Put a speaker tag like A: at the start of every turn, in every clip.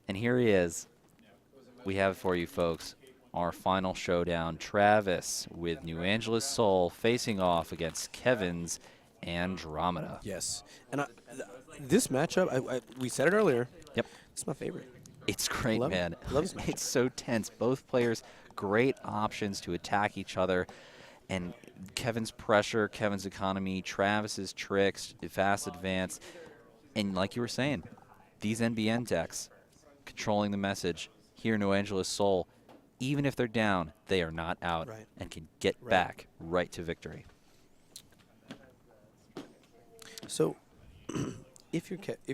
A: And here he is. We have for you, folks, our final showdown. Travis with New Angeles Soul facing off against Kevin's Andromeda.
B: Yes. And this matchup, we said it earlier.
A: Yep.
B: It's my favorite.
A: It's great,
B: Love
A: man.
B: it. Love this matchup.
A: It's so tense. Both players, great options to attack each other. And Kevin's pressure, Kevin's economy, Travis's tricks, fast advance. And like you were saying, these NBN decks controlling the message here in New Angeles Soul, even if they're down, they are not out and can get back right to victory.
B: So, if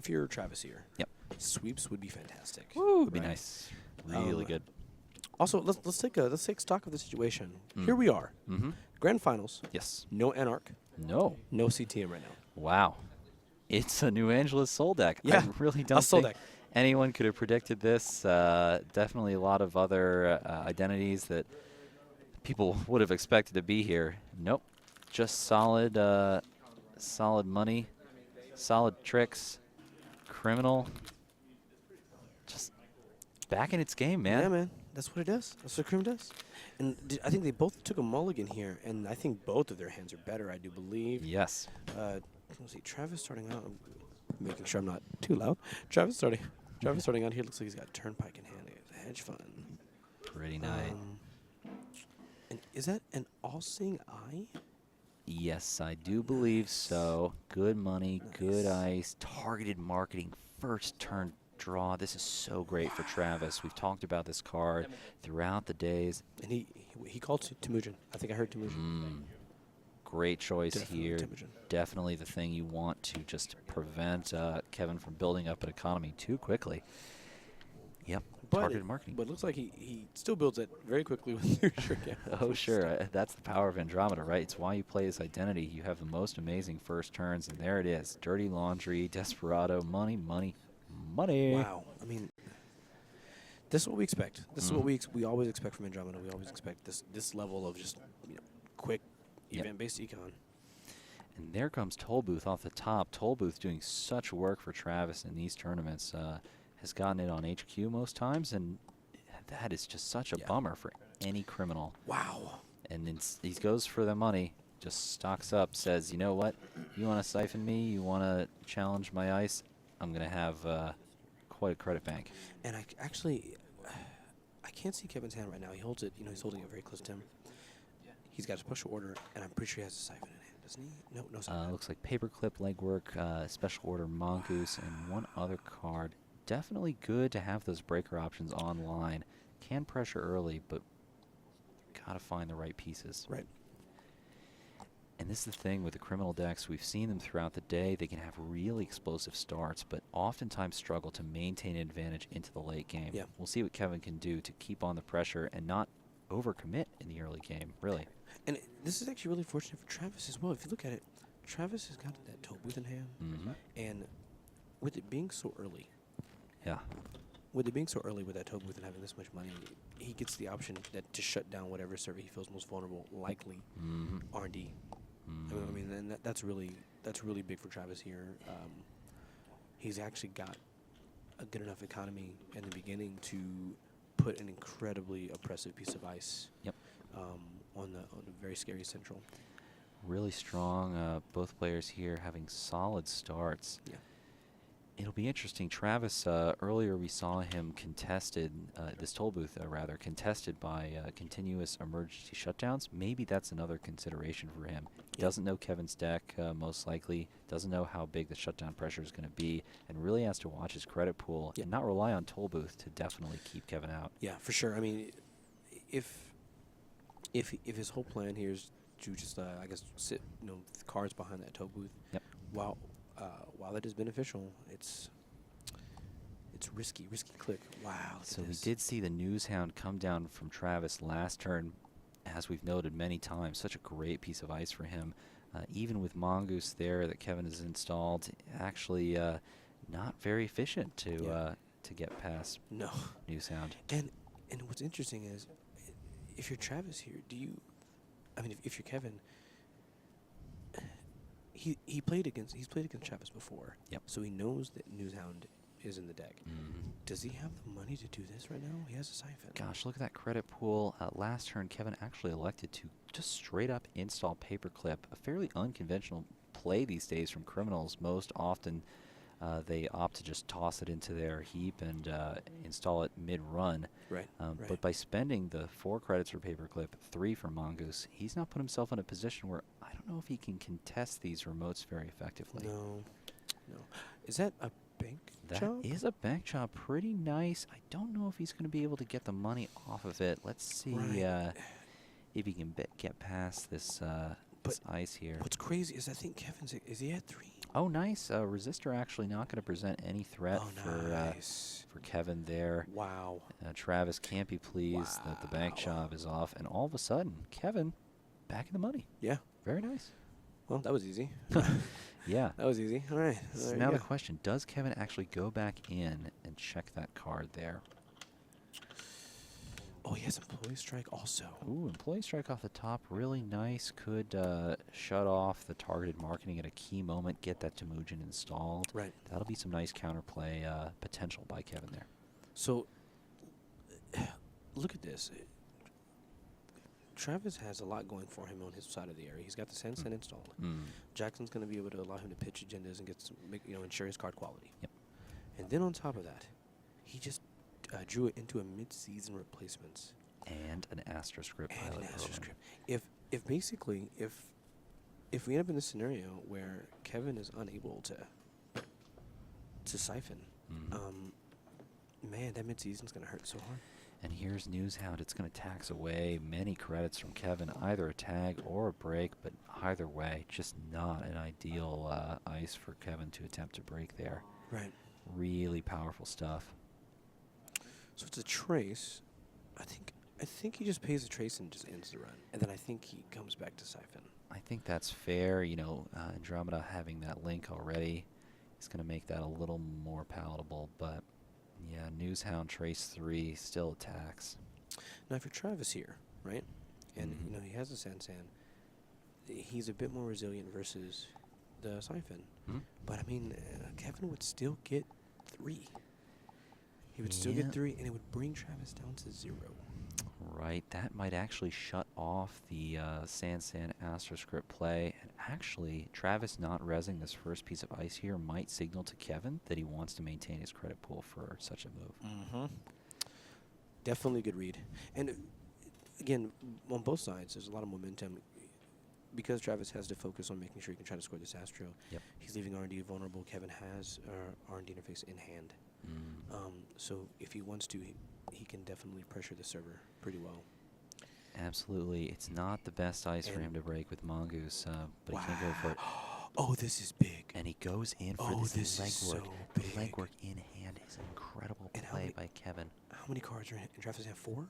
B: you're Travis here,
A: yep,
B: sweeps would be fantastic.
A: Woo, would be nice, really good.
B: Also, let's take stock of the situation. Here we are, grand finals.
A: Yes.
B: No Anarch.
A: No
B: CTM right now.
A: Wow, it's a New Angeles Soul deck.
B: Yeah,
A: I really don't think anyone could have predicted this. Definitely a lot of other identities that people would have expected to be here. Nope, just solid, solid money, solid tricks, criminal. Just back in its game, man.
B: Yeah, man. That's what it does. That's what Criminal does. And I think they both took a mulligan here, and I think both of their hands are better, I do believe.
A: Yes.
B: Let's see, Travis starting out. I'm making sure I'm not too loud. Travis starting out here looks like he's got Turnpike in hand. Hedge fund.
A: Pretty nice.
B: And is that an all-seeing eye?
A: Yes, I do believe so. Good money, good ice, targeted marketing, first turn draw. This is so great for Travis. We've talked about this card throughout the days.
B: And he called Temujin. I think I heard Temujin.
A: Great choice here.
B: Temujin.
A: Definitely the thing you want to just prevent Kevin from building up an economy too quickly. Yep, targeted marketing.
B: But it looks like he still builds it very quickly with your shirt.
A: Oh, sure. That's the power of Andromeda, right? It's why you play his identity. You have the most amazing first turns, and there it is. Dirty Laundry, Desperado, money, money, money.
B: Wow. I mean, this is what we expect. This is what we always expect from Andromeda. We always expect this level of just quick event-based econ.
A: And there comes Tollbooth off the top. Tollbooth doing such work for Travis in these tournaments. Has gotten it on HQ most times, and that is just such a bummer for any criminal.
B: Wow.
A: And then he goes for the money, just stocks up, says, you know what, you want to siphon me, you want to challenge my ice, I'm going to have quite a credit bank.
B: And I can't see Kevin's hand right now. He holds it, he's holding it very close to him. He's got a special order, and I'm pretty sure he has a siphon in hand, doesn't he? No siphon.
A: Looks like Paperclip, Legwork, Special Order, Mongoose, and one other card. Definitely good to have those breaker options online. Can pressure early, but gotta find the right pieces.
B: Right.
A: And this is the thing with the criminal decks. We've seen them throughout the day. They can have really explosive starts, but oftentimes struggle to maintain an advantage into the late game.
B: Yeah.
A: We'll see what Kevin can do to keep on the pressure and not overcommit in the early game, really.
B: And this is actually really fortunate for Travis as well. If you look at it, Travis has got that Tollbooth in hand. And with it being so early, with it being so early with that Tollbooth and having this much money, he gets the option to shut down whatever server he feels most vulnerable, likely R&D. I mean, and that's really big for Travis here. He's actually got a good enough economy in the beginning to put an incredibly oppressive piece of ice on the very scary central.
A: Really strong. Both players here having solid starts.
B: Yeah.
A: It'll be interesting. Travis, earlier we saw him contested, this Tollbooth rather, contested by continuous emergency shutdowns. Maybe that's another consideration for him. Doesn't know Kevin's deck, most likely. Doesn't know how big the shutdown pressure is going to be, and really has to watch his credit pool and not rely on Tollbooth to definitely keep Kevin out. Yeah,
B: for sure. I mean, if his whole plan here is to just, I guess, sit, the cards behind that Tollbooth, while that is beneficial, it's risky click. Wow.
A: So we did see the News Hound come down from Travis last turn, as we've noted many times. Such a great piece of ice for him. Even with Mongoose there that Kevin has installed, actually not very efficient to get past News Hound.
B: And what's interesting is, if you're Travis here, if you're Kevin, he's played against Travis before.
A: Yep.
B: So he knows that News Hound is in the deck.
A: Mm-hmm.
B: Does he have the money to do this right now? He has a siphon.
A: Gosh, look at that credit pool. Last turn, Kevin actually elected to just straight up install Paperclip, a fairly unconventional play these days from criminals. Most often, they opt to just toss it into their heap and install it mid-run.
B: Right, right.
A: But by spending the 4 credits for Paperclip, 3 for Mongoose, he's now put himself in a position where I don't know if he can contest these remotes very effectively.
B: No. Is that a bank job?
A: That is a bank job. Pretty nice. I don't know if he's going to be able to get the money off of it. Let's see if he can get past this, this ice here.
B: What's crazy is I think is he at 3?
A: Oh, nice. Resistor actually not going to present any threat for Kevin there.
B: Wow.
A: Travis can't be pleased that the bank job is off. And all of a sudden, Kevin back in the money.
B: Yeah.
A: Very nice.
B: Well, that was easy.
A: Yeah.
B: That was easy. All right.
A: So now the question, does Kevin actually go back in and check that card there?
B: Oh, he has Employee Strike also.
A: Ooh, Employee Strike off the top, really nice. Could shut off the targeted marketing at a key moment, get that Temujin installed.
B: Right.
A: That'll be some nice counterplay potential by Kevin there.
B: So, look at this. Travis has a lot going for him on his side of the area. He's got the Sensen installed. Jackson's going to be able to allow him to pitch agendas and get some, ensure his card quality.
A: Yep.
B: And then on top of that, he just drew it into a mid-season replacements
A: and an AstroScript pilot program.
B: If basically if we end up in this scenario where Kevin is unable to siphon, man, that mid-season's going to hurt so hard.
A: And here's Newshound. It's going to tax away many credits from Kevin, either a tag or a break, but either way, just not an ideal ice for Kevin to attempt to break there.
B: Right.
A: Really powerful stuff.
B: So it's a trace. I think he just pays the trace and just ends the run, and then I think he comes back to siphon.
A: I think that's fair. Andromeda having that link already is going to make that a little more palatable, but yeah, Newshound Trace 3 still attacks.
B: Now, if you're Travis here, right, and he has a Sansan, he's a bit more resilient versus the siphon. But I mean, Kevin would still get 3. He would still get 3, and it would bring Travis down to 0.
A: Right, that might actually shut off the Sansan AstroScript play. And actually, Travis not rezzing this first piece of ice here might signal to Kevin that he wants to maintain his credit pool for such a move.
B: Definitely a good read. And again, on both sides, there's a lot of momentum. Because Travis has to focus on making sure he can try to score this Astro, he's leaving R&D vulnerable. Kevin has R&D interface in hand. So if he wants to, he can definitely pressure the server pretty well.
A: Absolutely. It's not the best ice for him to break with Mongoose, but he can go for it.
B: Oh, this is big.
A: And he goes in for this legwork. The legwork in hand is an incredible play by Kevin.
B: How many cards are in Travis have? 4?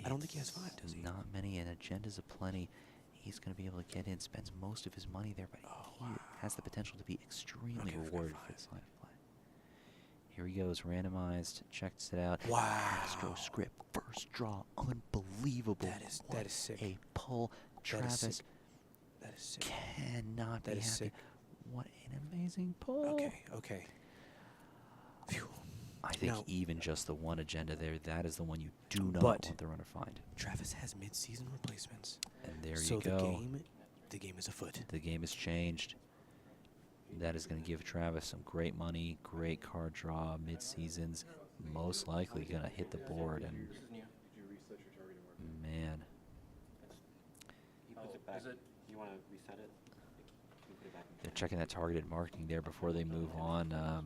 B: I don't think he has 5, does he?
A: Not many, and agendas aplenty. He's going to be able to get in, spends most of his money there, but he has the potential to be extremely rewarded for this line of play. Here he goes, randomized, checks it out.
B: Wow.
A: AstroScript, first draw, unbelievable.
B: That is sick.
A: A pull. Travis
B: that is sick.
A: Cannot be happy.
B: Sick.
A: What an amazing pull.
B: Okay. Phew.
A: I think even just the one agenda there, that is the one you do not want the runner find.
B: Travis has mid-season replacements.
A: And there
B: you go. So the game is afoot.
A: The game has changed. That is going to give Travis some great money, great card draw, mid-seasons, most likely going to hit the board. And man.
C: He puts it back. You want to reset it? Put it back.
A: They're checking that targeted marketing there before they move on.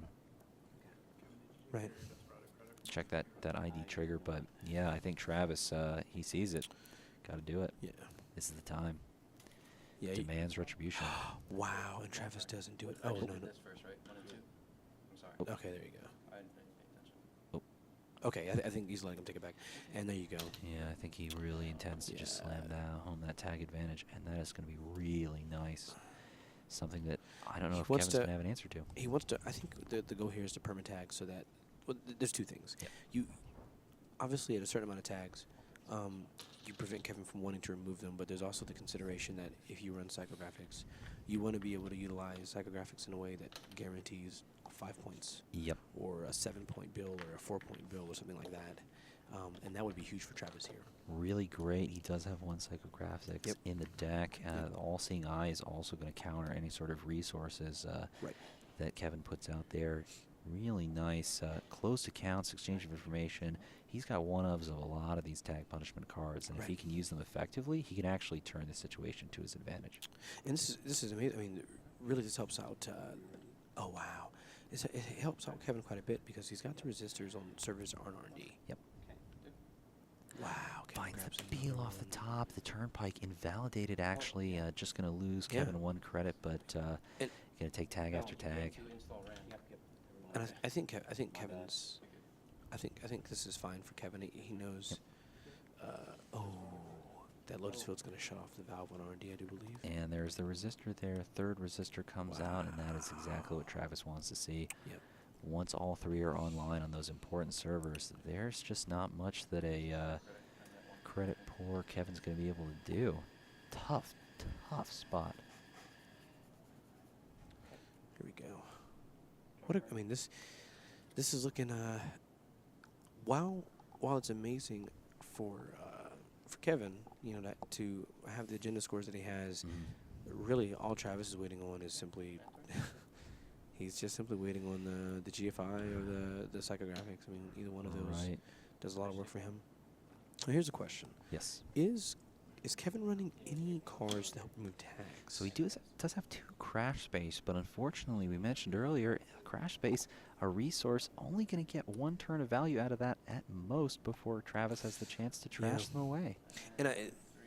B: Right.
A: Check that ID trigger, but yeah, I think Travis, he sees it. Got to do it.
B: Yeah.
A: This is the time.
B: Yeah.
A: Demands retribution.
B: Wow, and Travis doesn't do it. Oh, no.
D: This first, right? 1 and 2. I'm sorry.
B: Okay, there you go.
D: I didn't pay attention.
B: Okay, I think he's letting him take it back. And there you go.
A: Yeah, I think he really intends to just slam home that tag advantage, and that is going to be really nice. Something that I don't know if Kevin's going to have an answer to.
B: He wants to. I think the goal here is to perma-tag so that. Well, there's 2 things.
A: Yep.
B: You obviously at a certain amount of tags, you prevent Kevin from wanting to remove them, but there's also the consideration that if you run psychographics, you want to be able to utilize psychographics in a way that guarantees 5 points.
A: Yep.
B: Or a 7-point bill or a 4-point bill or something like that. And that would be huge for Travis here.
A: Really great. He does have 1 psychographics in the deck. The All-Seeing Eye is also going to counter any sort of resources that Kevin puts out there. Really nice. Closed accounts, exchange of information. He's got one-ofs of a lot of these tag punishment cards, and if he can use them effectively, he can actually turn the situation to his advantage.
B: And this is amazing. I mean, really, this helps out. Oh wow, it helps out Kevin quite a bit because he's got the resistors on servers that aren't R&D.
A: Yep.
B: Wow.
A: Finds the peel off the top. The turnpike invalidated. Actually, just going to lose Kevin 1 credit, but going to take tag after tag.
B: And I think Kevin's. I think this is fine for Kevin. He knows. That Lotus Field's going to shut off the valve on R&D, I do believe.
A: And there's the resistor there. Third resistor comes out, and that is exactly what Travis wants to see.
B: Yep.
A: Once all 3 are online on those important servers, there's just not much that a credit poor Kevin's going to be able to do. Tough spot.
B: Here we go. I mean, this is looking. While it's amazing for Kevin, to have the agenda scores that he has, really all Travis is waiting on is simply. He's just simply waiting on the GFI or the psychographics. I mean, either one of those does a lot of work for him. So here's a question.
A: Yes.
B: Is Kevin running any cards to help remove tags?
A: So he does have 2 crash space, but unfortunately, we mentioned earlier, crash space, a resource, only going to get 1 turn of value out of that at most before Travis has the chance to trash them away.
B: And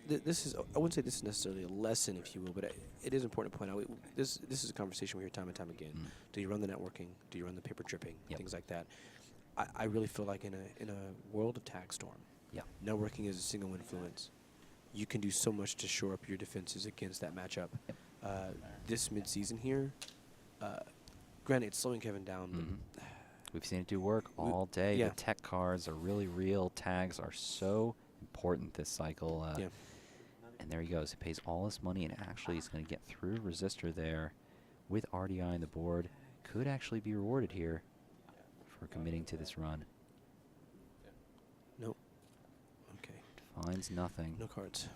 B: this is, I wouldn't say this is necessarily a lesson, if you will, but it is important to point out. This is a conversation we hear time and time again. Do you run the networking? Do you run the paper tripping? Things like that. I really feel like in a world of tag storm, networking is a single influence. You can do so much to shore up your defenses against that matchup. This mid-season here, granted, it's slowing Kevin down, but
A: we've seen it do work all day. The tech cards are really real. Tags are so important this cycle. And there he goes. He pays all his money, and actually he's going to get through resistor there with RDI on the board. Could actually be rewarded here for committing to this run.
B: Nope. Okay.
A: Finds nothing.
B: No cards.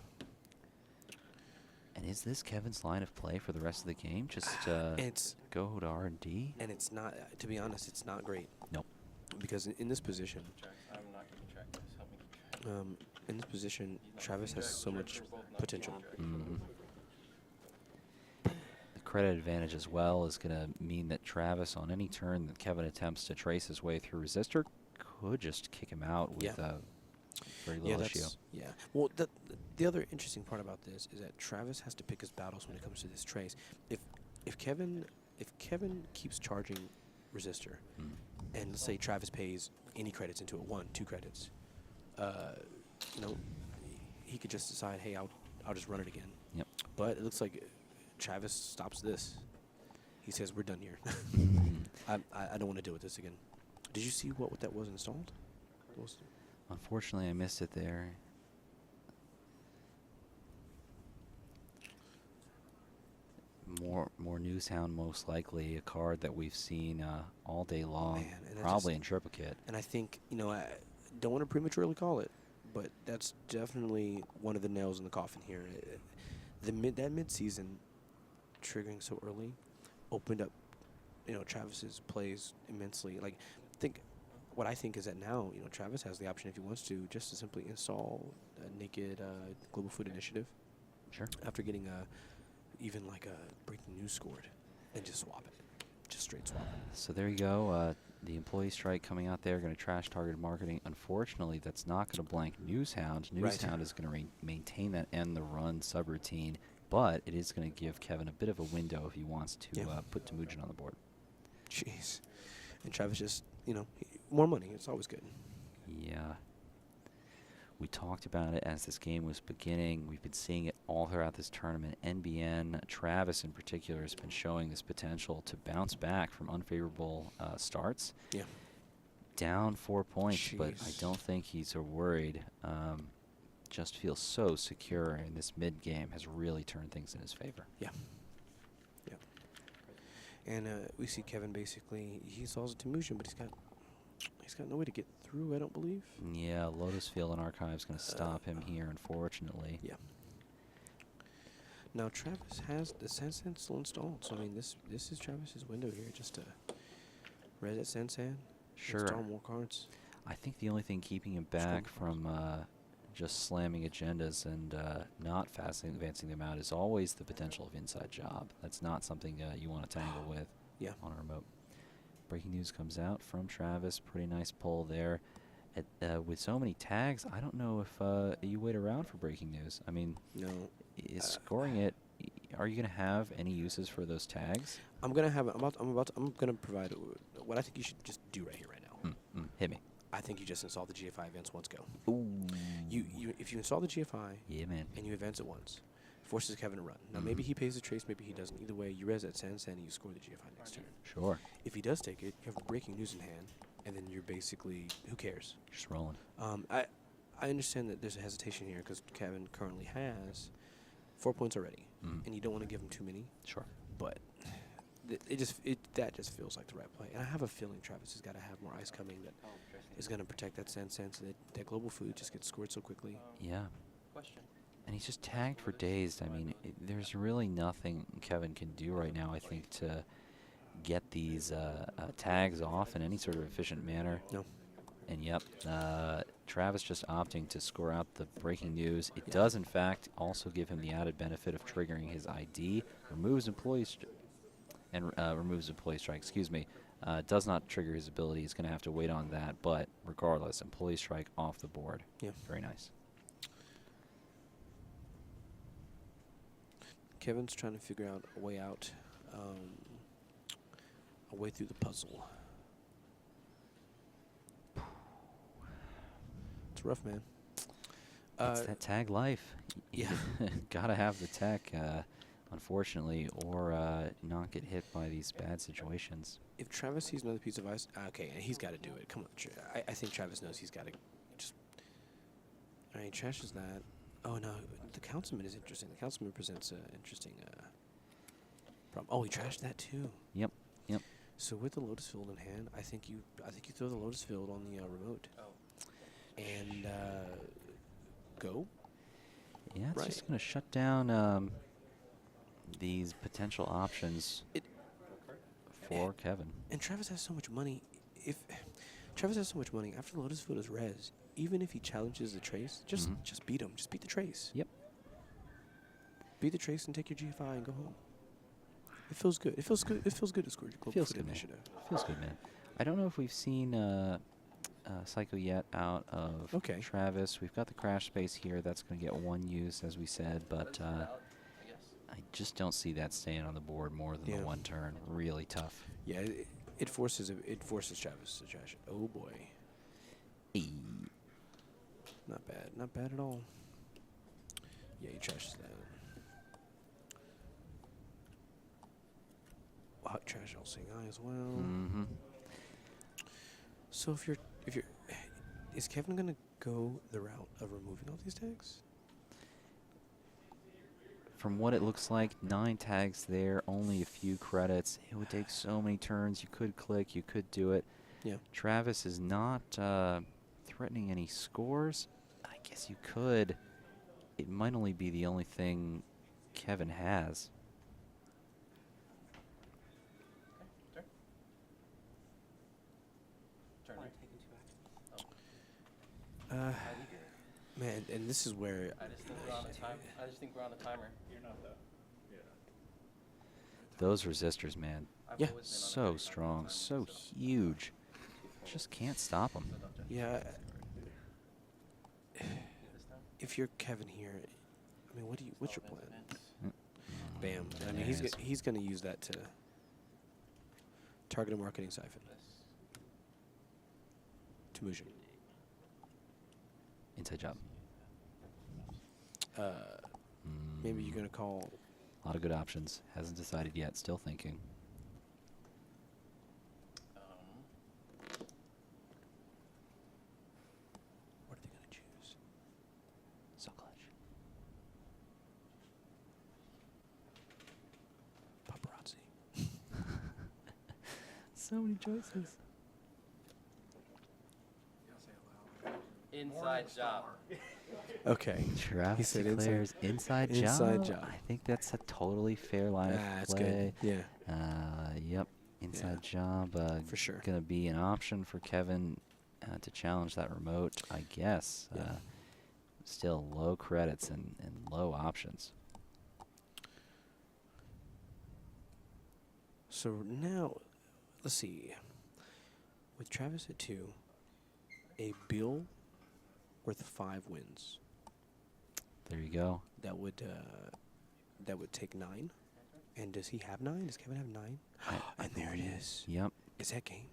A: And is this Kevin's line of play for the rest of the game? Just go to R&D?
B: And it's not, to be honest, it's not great.
A: Nope.
B: Because in this position,
D: I'm not keeping track of this. Help me keep track.
B: in this position, Travis has so much potential.
A: The credit advantage as well is going to mean that Travis, on any turn that Kevin attempts to trace his way through resistor, could just kick him out with very little issue.
B: Yeah. Well, the other interesting part about this is that Travis has to pick his battles when it comes to this trace. If Kevin keeps charging resistor, and let's say Travis pays any credits into it, 1, 2 credits, he could just decide, hey, I'll just run it again.
A: Yep.
B: But it looks like Travis stops this. He says, we're done here. I don't want to deal with this again. Did you see what that was installed?
A: Unfortunately, I missed it there. More Newshound, most likely, a card that we've seen all day long, probably in triplicate.
B: And I think, I don't want to prematurely call it, but that's definitely one of the nails in the coffin here. That mid-season triggering so early opened up, Travis's plays immensely. Like, what I think is that now, Travis has the option, if he wants to, just to simply install a naked Global Food Initiative.
A: Sure.
B: After getting even like a breaking news scored, and just swap it. Just straight swap it.
A: So there you go. The employee strike coming out there, going to trash targeted marketing. Unfortunately, that's not going to blank Newshound. Newshound is going to maintain that end the run subroutine, but it is going to give Kevin a bit of a window if he wants to put Temujin on the board.
B: Jeez. And Travis just, more money. It's always good.
A: Yeah. We talked about it as this game was beginning. We've been seeing it all throughout this tournament. NBN, Travis in particular, has been showing this potential to bounce back from unfavorable starts.
B: Yeah.
A: Down 4 points, but I don't think he's worried. Just feels so secure in this mid-game, has really turned things in his favor.
B: Yeah. And we see Kevin basically, he installs a Timusian, but he's got no way to get through, I don't believe.
A: Yeah, Lotus Field and Archive's going to stop him here, unfortunately.
B: Yeah. Now Travis has the Sansan still installed, so I mean this is Travis's window here, just to res at Sansan,
A: Sure.
B: install more cards.
A: I think the only thing keeping him back from just slamming agendas and not fast advancing them out is always the potential of inside job. That's not something you want to tangle with on a remote. Breaking news comes out from Travis. Pretty nice pull there. With so many tags, I don't know if you wait around for breaking news. I mean,
B: No.
A: Scoring it, are you going to have any uses for those tags?
B: I'm gonna provide what I think you should just do right here, right now.
A: Hit me.
B: I think you just install the GFI events once go.
A: Ooh.
B: If you install the GFI,
A: Yeah, man.
B: and you advance it once, forces Kevin to run. Now maybe he pays the trace, maybe he doesn't. Either way, you res at Sansan and you score the GFI next turn.
A: Sure.
B: If he does take it, you have breaking news in hand, and then you're basically, who cares?
A: Just rolling.
B: I understand that there's a hesitation here because Kevin currently has 4 points already, and you don't want to give him too many.
A: Sure.
B: But that just feels like the right play. And I have a feeling Travis has got to have more ice coming that is going to protect that Sansan so that global food just gets scored so quickly.
A: Yeah.
D: Question.
A: And he's just tagged for dazed. I mean, there's really nothing Kevin can do right now, I think, to get these tags off in any sort of efficient manner.
B: No.
A: And yep, Travis just opting to score out the breaking news. It does, in fact, also give him the added benefit of triggering his ID, removes employee strike. Excuse me. Does not trigger his ability. He's going to have to wait on that. But regardless, employee strike off the board.
B: Yeah.
A: Very nice.
B: Kevin's trying to figure out a way out, a way through the puzzle. It's rough, man.
A: It's that tag life.
B: Yeah.
A: Gotta have the tech, unfortunately, or not get hit by these bad situations.
B: If Travis sees another piece of ice, okay, and he's got to do it. Come on, I think Travis knows he's got to just. All right, trashes that. Oh no, the councilman is interesting. The councilman presents an interesting problem. Oh, he trashed that too.
A: Yep.
B: So with the Lotus Field in hand, I think you throw the Lotus Field on the remote.
D: Oh.
B: And go.
A: Yeah, it's just going to shut down these potential options for Kevin.
B: And Travis has so much money. If Travis has so much money, after the Lotus Field is res, even if he challenges the trace, just beat him. Just beat the trace.
A: Yep.
B: Beat the trace and take your GFI and go home. It feels good. It feels good. It feels good to score your global food initiative.
A: Feels good, man. I don't know if we've seen Psycho yet out of Travis. We've got the crash space here. That's going to get one use, as we said, but I just don't see that staying on the board more than the one turn. Really tough.
B: Yeah, it forces Travis to trash it. Oh boy. Not bad. Not bad at all. Yeah, he trashes that. Wow, trash all seeing eye as well. So if you're is Kevin gonna go the route of removing all these tags?
A: From what it looks like, 9 tags there, only a few credits. It would take so many turns. You could click, you could do it.
B: Yeah.
A: Travis is not threatening any scores. I guess you could. It might only be the only thing Kevin has.
B: Man, and this is where
D: I just think we're on a timer. You're not though. Yeah.
A: Those resistors, man.
B: Yeah.
A: So strong, so huge. Just can't stop them.
B: Yeah. If you're Kevin here, I mean, what's your plan? Bam. I mean, he's gonna use that to target a marketing siphon. Timusian.
A: Inside job.
B: Maybe you're gonna call.
A: A lot of good options. Hasn't decided yet. Still thinking.
B: What are they gonna choose?
A: So clutch.
B: Paparazzi.
A: so many choices.
D: Inside job.
B: Okay.
A: Travis
B: said
A: declares inside job.
B: inside job.
A: I think that's a totally fair line of
B: That's
A: play.
B: good. Yeah.
A: Yep. Inside job.
B: For sure.
A: Going to be an option for Kevin to challenge that remote, I guess.
B: Yeah.
A: Still low credits and low options.
B: So now, let's see. With Travis at 2, a Bill worth 5 wins.
A: There you go.
B: That would take 9. And does he have 9? Does Kevin have 9? And there it is.
A: Yep.
B: Is that game?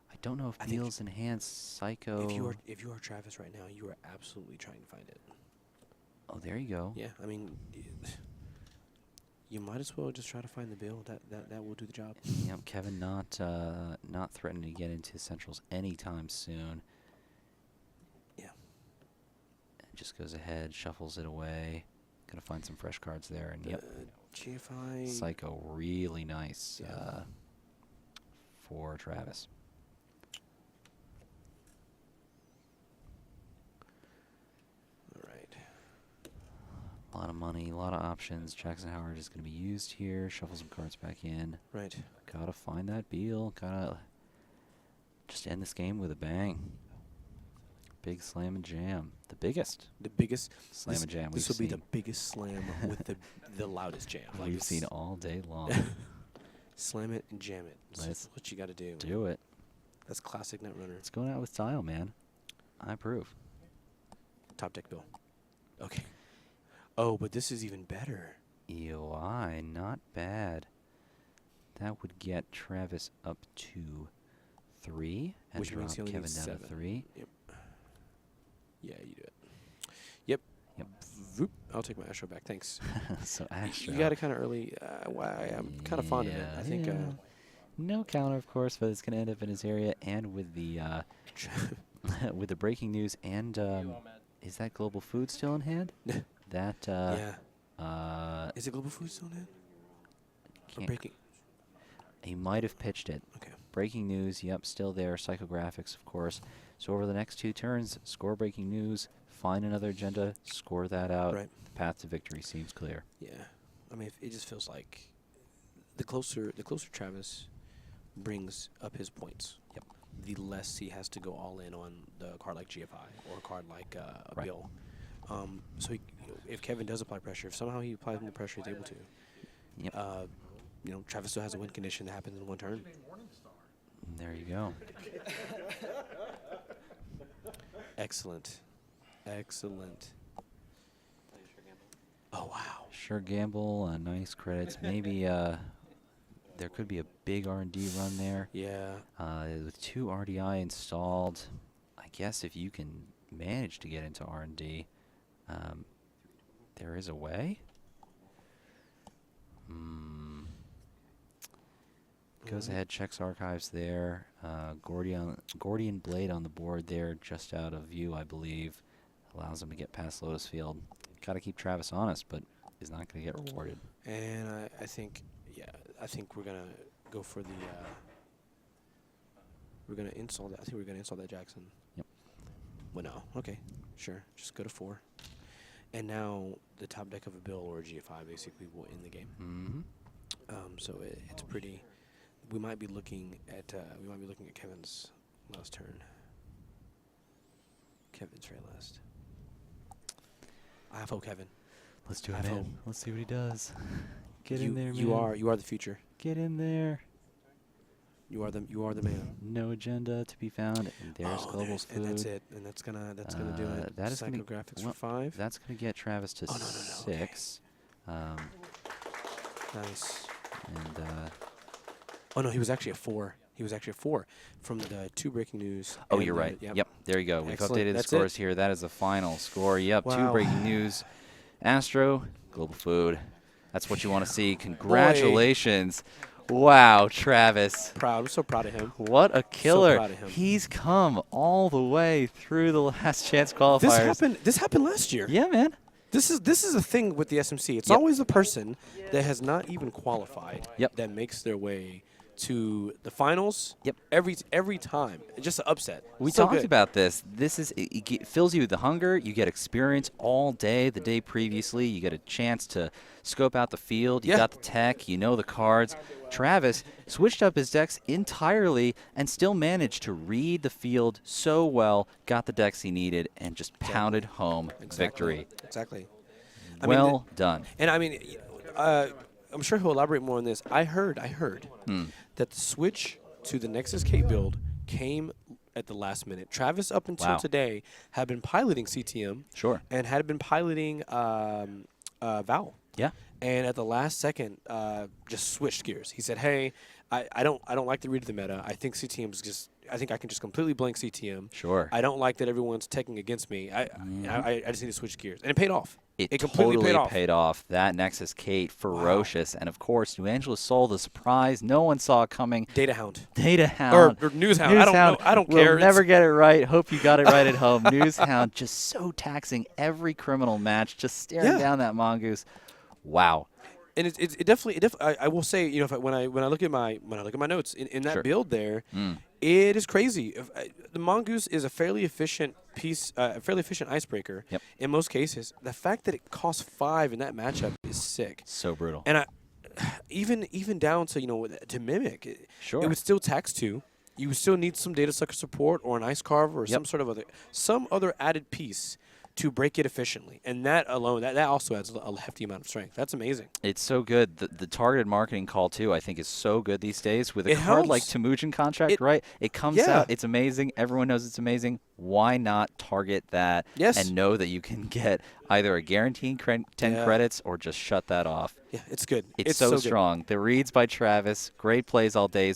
A: I don't know if
B: I think
A: Beals enhanced Psycho.
B: If you are Travis right now, you are absolutely trying to find it.
A: Oh, there you go.
B: Yeah, I mean, you might as well just try to find the Bill. That will do the job.
A: Yep. Kevin not threatening to get into Centrals anytime soon.
B: Yeah.
A: Just goes ahead, shuffles it away. Gonna find some fresh cards there, and yep.
B: GFI.
A: Psycho, really nice
B: Yeah.
A: for Travis.
B: All right.
A: A lot of money, a lot of options. Jackson Howard is going to be used here. Shuffle some cards back in.
B: Right.
A: Gotta find that Beal. Gotta just end this game with a bang. Big slam and jam. The biggest
B: The biggest
A: slam and jam
B: This
A: we've
B: will be
A: seen.
B: the biggest slam with the loudest jam. Like
A: We've
B: it's
A: seen all day long.
B: Slam it and jam it. That's
A: Let's
B: what you got to do.
A: Do it.
B: That's classic Netrunner.
A: It's going out with style, man. I approve.
B: Top deck Bill. Okay. Oh, but this is even better.
A: EOI, not bad. That would get Travis up to 3 and
B: Which means
A: drop
B: he only
A: Kevin
B: needs
A: down
B: 7.
A: to 3.
B: Yep. Yeah, you do it. Yep.
A: Yep.
B: Voop. I'll take my Astro back. Thanks.
A: So Astro.
B: You got it kind of early. I'm kind of fond of it. I think.
A: No counter, of course, but it's going to end up in his area. And with the with the breaking news and is that Global Food still in hand? That
B: yeah. Is it Global Food still in hand? Or
A: can't
B: breaking?
A: he might have pitched it.
B: Okay.
A: Breaking news, yep, still there. Psychographics, of course. So over the next 2 turns, score breaking news, find another agenda, score that out.
B: Right.
A: The path to victory seems clear.
B: Yeah. I mean, it just feels like the closer Travis brings up his points,
A: Yep.
B: the less he has to go all in on the card like GFI or a card like a
A: Right.
B: Bill. So if Kevin does apply pressure, if somehow he applies more pressure, he's able to.
A: Yep.
B: Travis still has a win condition that happens in 1 turn.
A: There you go.
B: Excellent. Excellent. Oh, wow.
A: Sure gamble, nice credits. Maybe there could be a big R&D run there.
B: Yeah.
A: With 2 RDI installed, I guess if you can manage to get into R&D, there is a way. Goes ahead, checks archives there. Gordian Blade on the board there, just out of view, I believe. Allows him to get past Lotus Field. Got to keep Travis honest, but is not going to get rewarded.
B: And I think we're going to go for the... we're going to install that. I think we're going to install that Jackson.
A: Yep.
B: Well, no. Okay. Sure. Just go to 4. And now the top deck of a Bill or a GFI basically will end the game.
A: Mm-hmm.
B: So it's pretty... We might be looking at Kevin's last turn. Kevin's very last. I have hope, Kevin.
A: Let's do
B: I
A: it,
B: have
A: man.
B: hope.
A: Let's see what he does. Get in there, man.
B: You are the future.
A: Get in there.
B: You are the man.
A: No agenda to be found. And there's Global Food.
B: And that's it. And that's gonna do it.
A: That is gonna
B: Psychographics
A: well,
B: for 5.
A: That's gonna get Travis to
B: Oh, no,
A: 6.
B: Nice.
A: And
B: Oh no, he was actually at 4. He was actually at 4 from the 2 breaking news.
A: oh,
B: and
A: you're right. Yep. There you go. We've
B: Excellent.
A: updated the
B: That's
A: scores
B: it.
A: here. That is the final score. Yep. 2
B: Wow.
A: breaking news. Astro, Global Food. That's what you want to see. Congratulations. Wow, Travis.
B: I'm so proud of him.
A: What a killer.
B: proud of him.
A: He's come all the way through the last chance qualifiers.
B: This happened last year.
A: Yeah, man.
B: This is a thing with the SMC. It's
A: Yep.
B: always the person that has not even qualified
A: Yep.
B: that makes their way to the finals.
A: Yep.
B: Every time, just an upset.
A: We
B: So
A: talked
B: good.
A: about this. This is it fills you with the hunger. You get experience all day. The day previously, you get a chance to scope out the field. You
B: Yeah.
A: got the tech. You know the cards. Travis switched up his decks entirely and still managed to read the field so well. Got the decks he needed and just pounded home victory.
B: Exactly.
A: Well done.
B: And I mean, I'm sure he'll elaborate more on this. I heard that the switch to the Nexus K build came at the last minute. Travis, up until
A: Wow.
B: today, had been piloting CTM.
A: Sure.
B: And had been piloting Val.
A: Yeah.
B: And at the last second, just switched gears. He said, "Hey, I don't like the read of the meta. I think CTM's just. I think I can just completely blank CTM.
A: Sure.
B: I don't like that everyone's taking against me. I just need to switch gears." And it paid off.
A: It
B: completely
A: totally
B: paid off.
A: That Nexus Kate, ferocious. And, of course, New Angeles Soul, the surprise. No one saw it coming.
B: Data Hound.
A: Data Hound.
B: Or News Hound. I don't know. I don't care.
A: We'll never get it right. Hope you got it right at home. News Hound just so taxing every criminal match, just staring down that mongoose. Wow.
B: And it definitely I will say, you know, when I look at my notes in that
A: Sure.
B: build there, it is crazy. The mongoose is a fairly efficient piece, a fairly efficient icebreaker.
A: Yep.
B: In most cases, the fact that it costs 5 in that matchup is sick.
A: So brutal.
B: And even down to to mimic, it would still tax 2. You would still need some data sucker support or an ice carver or some other added piece to break it efficiently, and that alone, that also adds a hefty amount of strength. That's amazing.
A: It's so good. The targeted marketing call, too, I think is so good these days. With a
B: It
A: card like
B: helps.
A: Temujin Contract, right? It comes out. It's amazing. Everyone knows it's amazing. Why not target that and know that you can get either a guaranteed 10 credits or just shut that off?
B: Yeah, it's good.
A: It's so strong. The reads by Travis. Great plays all day.